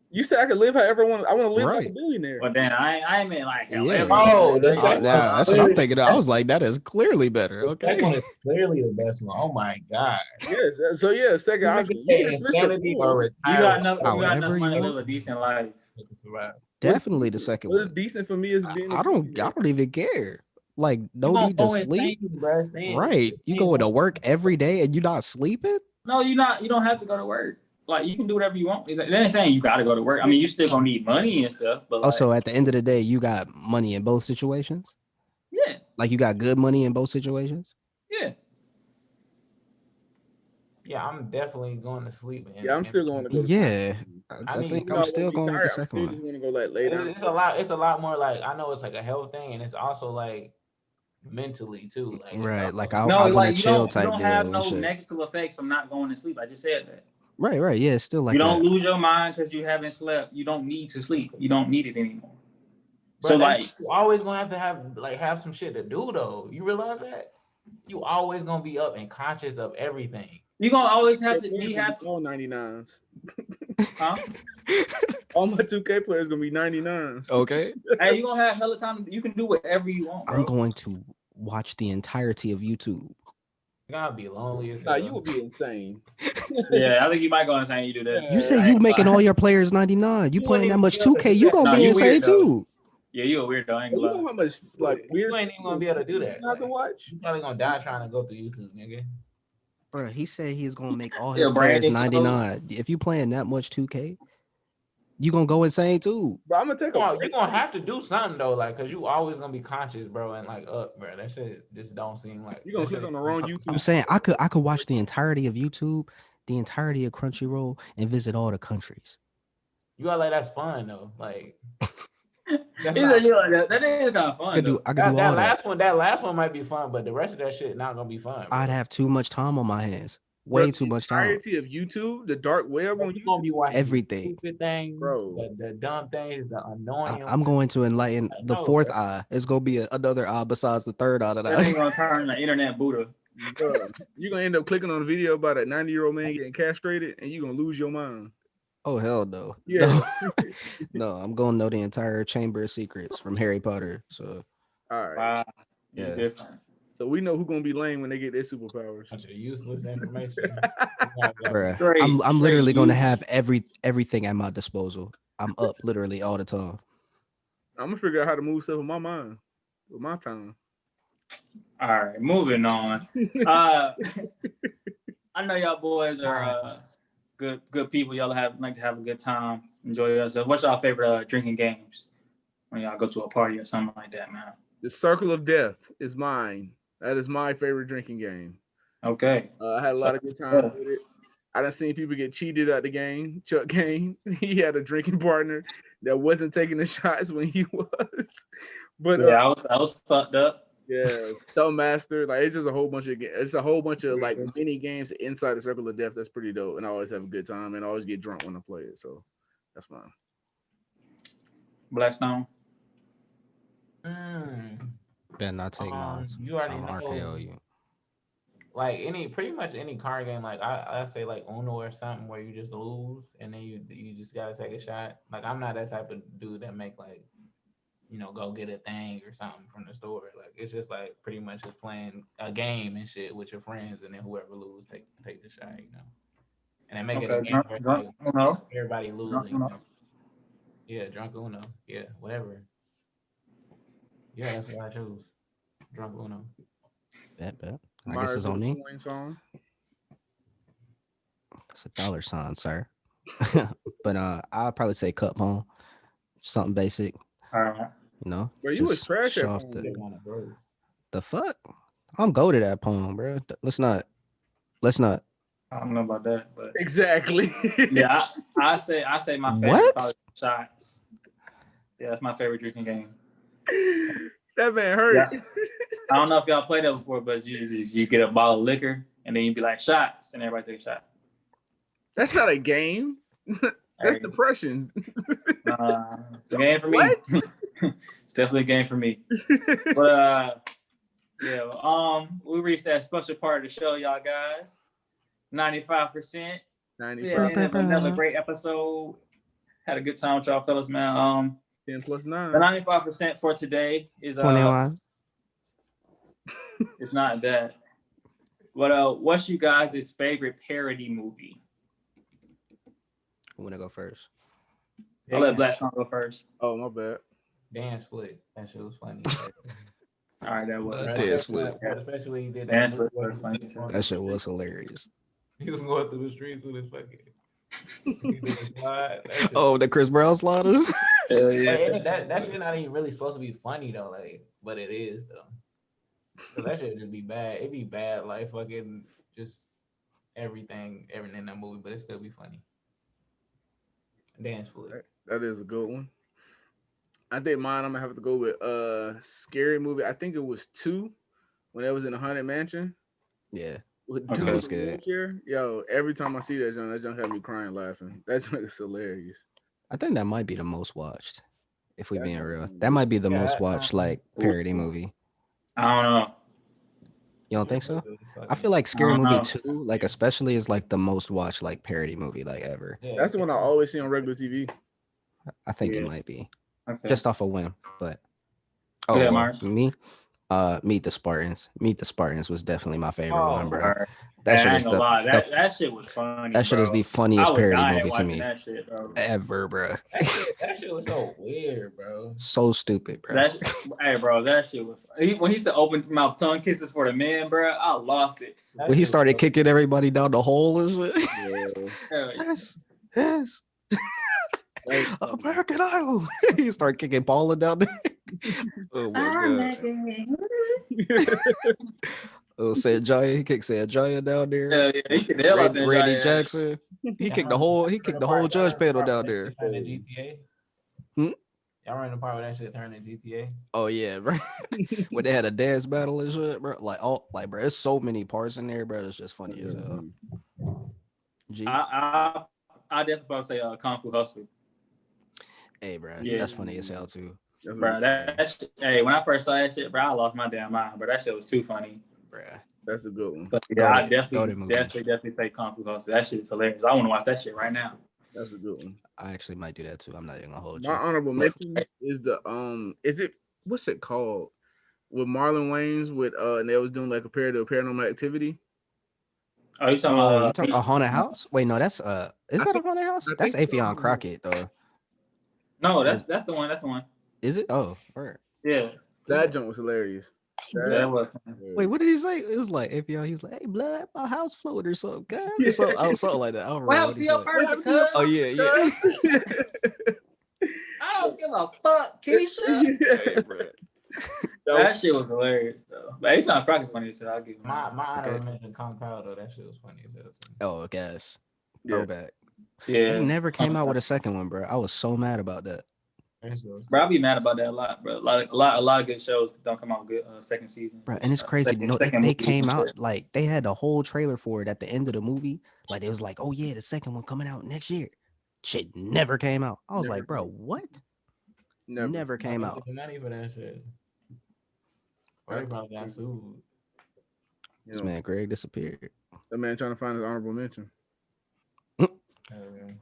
You said I could live however I want. I want to live like a Right. billionaire. well, then I ain't mean like hell. Yeah. Oh, the second Now one. that's what I'm thinking. I was like, that is clearly better. The second one Okay. is clearly the best one. Oh my god. Yes. So yeah, second You option. can You say can switch insanity the or pool. You got retire. enough. You got However enough you money to want. live a decent life. To survive. Definitely the second What is one. decent for me is being. I don't even care. Like, You no gonna need to go sleep. insane, bro. Right. You going to work every day and you not sleeping? No, you're not. You don't have to go to work. Like you can do whatever you want. It ain't saying you got to go to work. I mean, you still gonna need money and stuff. But like, Also, at the end of the day, you got money in both situations. yeah, Like you got good money in both situations. yeah. Yeah, I'm definitely going to sleep. Yeah, I'm still going to go. Yeah. I mean, think You know, I'm I still won't be going with the tired. second I'm one. still just want to go lay down. It's a lot more like I know it's like a health thing, and it's also like mentally too. Like it's Right. also- Like No, I want like to you chill don't type deal have and no shit. negative effects from not going to sleep. I just said that. Right. Yeah. It's still like You don't that. lose your mind because you haven't slept. You don't need to sleep. You don't need it anymore. Bro, So that's- like, you always gonna have some shit to do though. You realize that? You always gonna be up and conscious of everything. you're gonna always have Your to players be gonna have be all 99s. huh? All my 2K players gonna be 99s. Okay. Hey, you're gonna have hella time. You can do whatever you want, bro. I'm going to watch the entirety of YouTube. You gotta be lonely as Nah, hell. you would be insane. Yeah, I think you might go insane. You do that. You say I you ain't making gonna all lie. your players 99. You You playing that wouldn't much even be able to 2K, do you that. gonna Nah, be you insane weird, though. too. Yeah, you a weirdo. I ain't You gonna know lie. how much like weird You ain't even gonna be able to do that. you have to Like, watch? you probably gonna die trying to go through YouTube, nigga. Bro, he said he's gonna make all Yeah, his brain players is 99. If you playing that much 2K, you gonna go insane too. Bro, I'm gonna take a You're break. gonna have to do something though, like, cause you always gonna be conscious, bro, and like up, bro. That shit just don't seem like You gonna that click shit- on the wrong YouTube. I'm saying I could watch the entirety of YouTube, the entirety of Crunchyroll, and visit all the countries. You got like that's fun though, like. That's He not, said you like that. That is kind of fun. I could do though. all that. that last one might be fun, but the rest of that shit not gonna be fun. Bro. I'd have too much time on my hands. Way Bro, too the much time. entirety of YouTube, the dark web on You gonna be YouTube. watching Everything. stupid things, Bro. the dumb things, the annoying. I'm going to enlighten the No, fourth bro. eye. It's gonna be another eye besides the third eye that That ain't I. gonna turn the internet Buddha. Bro, you're gonna end up clicking on a video about a 90-year-old man getting castrated and you're gonna lose your mind. Oh hell no. Yeah. No, I'm gonna know the entire Chamber of Secrets from Harry Potter. So All right. Wow. Yeah. Yeah. Different. So we know who's gonna be lame when they get their superpowers. Bunch of useless information. bruh, Straight- I'm literally straight gonna use. have everything at my disposal. I'm up literally all the time. I'm gonna figure out how to move stuff with my mind, with my time. All right, moving on. I know y'all boys are good people. Y'all like to have a good time, enjoy yourself. What's y'all favorite drinking games when y'all go to a party or something like that, man? The Circle of Death is mine. That is my favorite drinking game. Okay. I had a lot of good time with it. I done seen people get cheated at the game. Chuck Kane, he had a drinking partner that wasn't taking the shots when he was. But Yeah, I was fucked up. yeah, Master, like it's just a whole bunch of it's a whole bunch of like mini games inside the Circle of Death. That's pretty dope, and I always have a good time, and I always get drunk when I play it. So that's fine. Blackstone. Better not take mine. You already I'm know. RKO you. Like pretty much any card game, like I say like Uno or something where you just lose and then you just gotta take a shot. Like I'm not that type of dude that make like, go get a thing or something from the store. Like it's just like pretty much just playing a game and shit with your friends, and then whoever loses take the shot, And then make it a Okay. game where like, No. everybody losing. No. Yeah, drunk Uno. Yeah, whatever. Yeah, that's what I chose. Drunk Uno. Bet. I guess it's on me. Song. That's $, sir. But I'll probably say cup home. Something basic. All right. Bro, you was just trash at show off Pong. the fuck. I'm goated at Pong, bro. Let's not. I don't know about that, but Exactly. yeah, I say my favorite What? probably shots. Yeah, that's my favorite drinking game. That man hurt. Yeah. I don't know if y'all played that before, but you get a bottle of liquor and then you be like shots, and everybody take a shot. That's not a game. That's depression. It's a game for me. What? It's definitely a game for me. But yeah, we reached that special part of the show, y'all guys. 95%. 95. Yeah, and another great episode. Had a good time with y'all fellas, man. 10 plus 9. The 95% for today is 21. It's not that. But what's you guys' favorite parody movie? Who wanna go first? I'll let Black Sean go first. Oh, my bad. Dance Flick. That shit was funny. All right, that was. Dance Flick. Especially when he did that. Dance Flick was funny. That shit was hilarious. He was going through the streets with his fucking. He did the slide. That shit- Oh, the Chris Brown slider. Hell yeah. Hey, that shit not even really supposed to be funny though, like, but it is though. So that shit just be bad. It be bad, like fucking just everything in that movie, but it still be funny. Dance Flick. That is a good one. I think mine, I'm gonna have to go with scary movie. I think it was 2 when it was in the Haunted Mansion. Yeah. With Okay. dude That was in the good. wheelchair. Yo, every time I see that junk had me crying laughing. That junk is hilarious. I think that might be the most watched. If we That's being what real, I'm that might be the Yeah, most watched like parody movie. I don't know. You don't think so? I feel like I Scary don't Movie know. 2, like especially, is like the most watched like parody movie like ever. Yeah, That's the one I always see on regular TV. I think Yeah. it might be Okay. just off a whim, but Go ahead, well, Mars. me, Meet the Spartans. Meet the Spartans was definitely my favorite one, bro. Alright. That Man, shit I is ain't gonna lie. the That shit was funny. that shit bro. is the I funniest was parody dying movie to watching me that shit, bro. ever, bro. that shit was so weird, bro. So stupid, bro. Hey, bro, that shit was. When he said open mouth tongue kisses for the men, bro, I lost it. That When he shit started was- kicking everybody down the hole and shit. Yeah. Hell yeah. Yes. American Idol. He started kicking Paula down there. Oh my god. Oh, said Jaya. He kicked said Jaya down there. Hell yeah. He could hell out Randy Jackson. He kicked the whole judge panel down there. Turned to GTA. Hmm? Y'all remember the part where that shit turned to GTA? Oh yeah, bro. When they had a dance battle and shit, bro. Bro, there's so many parts in there, bro. It's just funny as hell. G. I definitely probably say Kung Fu Hustle. Hey, bro. Yeah. That's funny as hell too. Bro, that shit, hey, when I first saw that shit, bro, I lost my damn mind. But that shit was too funny. Bro. That's a good one. But yeah, I Goated movie. definitely say Kung Fu Hustle. That shit is hilarious. I want to watch that shit right now. That's a good one. I actually might do that too. I'm not even gonna hold My you. honorable mention is the what's it called? With Marlon Wayans and they was doing like a parody of Paranormal Activity. Oh, you talking Oh, about? you talking a haunted house? Wait, no, that's is that a haunted house? I That's think so. Afion Crockett though. No, that's the one. That's the one. Is it? Oh, word. Yeah, That junk was hilarious. that was. Wait, what did he say? It was like Afion. He was like, "Hey, blood, my house floated or something, guys," or something like that. I don't remember Well, what to he your said. perfect cuz. Oh yeah. I don't give a fuck, Keisha. Hey, bro. That shit was hilarious though. But it's not cracking funny, so I'll give him. My that. honorable mention Kong Pao though. That shit was funny as hell. Oh, guess. Yeah. Throwback. Yeah, They never came out with a second one, bro. I was so mad about that. bro, I be mad about that a lot, bro. A lot of good shows don't come out with good second season. Bro, and it's crazy. No, they came out like they had the whole trailer for it at the end of the movie. Like it was like, oh yeah, the second one coming out next year. Shit never came out. I was Never like, bro, what? Never. Never came out. Not even that shit. Or he probably got sued. This man Greg disappeared. That man trying to find his honorable mention.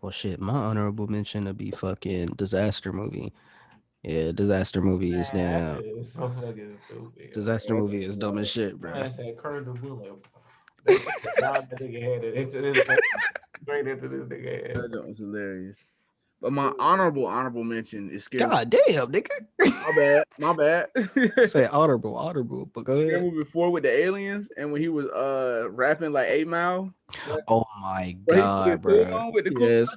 Well, shit, my honorable mention to be fucking Disaster Movie. Yeah, Disaster Movie is Man, now. that shit is so fucking stupid. Disaster Movie is dumb as shit, bro. I said Kurt the Bullet. That nigga had it into this straight into this nigga head. That junk was hilarious. But my honorable mention is Scary. God damn, nigga. My bad. Say honorable, but go Scary ahead. Movie 4 with the aliens and when he was rapping like 8 Mile. Oh my Where he god, put his hood bro. on with the Yes.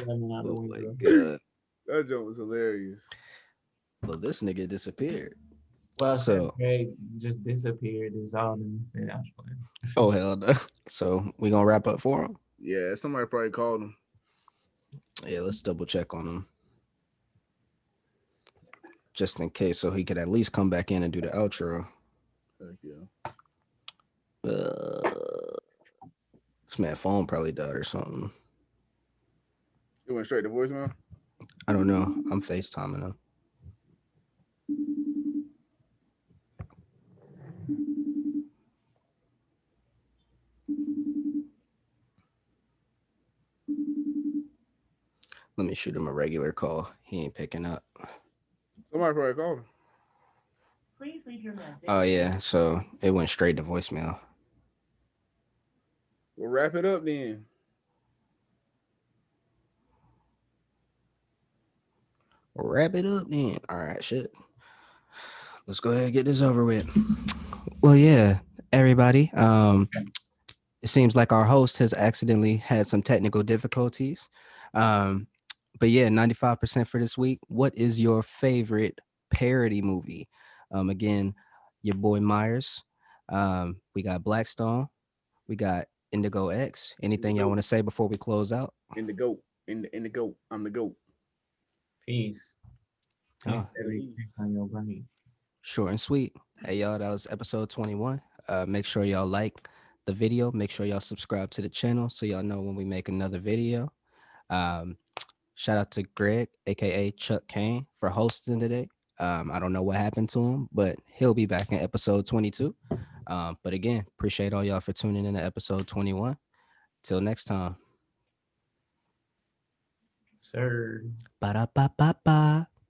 Oh Oh my god. That joke was hilarious. Well, this nigga disappeared. Well, So- Craig just disappeared. Is all in the Oh hell no. So we gonna wrap up for him? Yeah, somebody probably called him. Yeah, let's double check on him. Just in case, so he could at least come back in and do the outro. Heck yeah. This man phone probably died or something. It went straight to voicemail. I don't know. I'm FaceTiming him. Let me shoot him a regular call. He ain't picking up. Somebody probably called him. Please leave your message. Oh yeah, so it went straight to voicemail. We'll wrap it up then. Wrap it up then. All right, shit. Let's go ahead and get this over with. Well, yeah, everybody. It seems like our host has accidentally had some technical difficulties. But yeah, 95% for this week. What is your favorite parody movie? Again, your boy Myers. We got Blackstone. We got Indigo X. Anything y'all want to say before we close out? In the goat. In the goat. I'm the goat. Peace. Oh, Peace on your brain. short and sweet. Hey y'all, that was episode 21. Make sure y'all like the video. Make sure y'all subscribe to the channel so y'all know when we make another video. Shout out to Greg, aka Chuck Kane, for hosting today. I don't know what happened to him, but he'll be back in episode 22. But again, appreciate all y'all for tuning in to episode 21. Till next time. Sir. Ba-da-ba-ba-ba.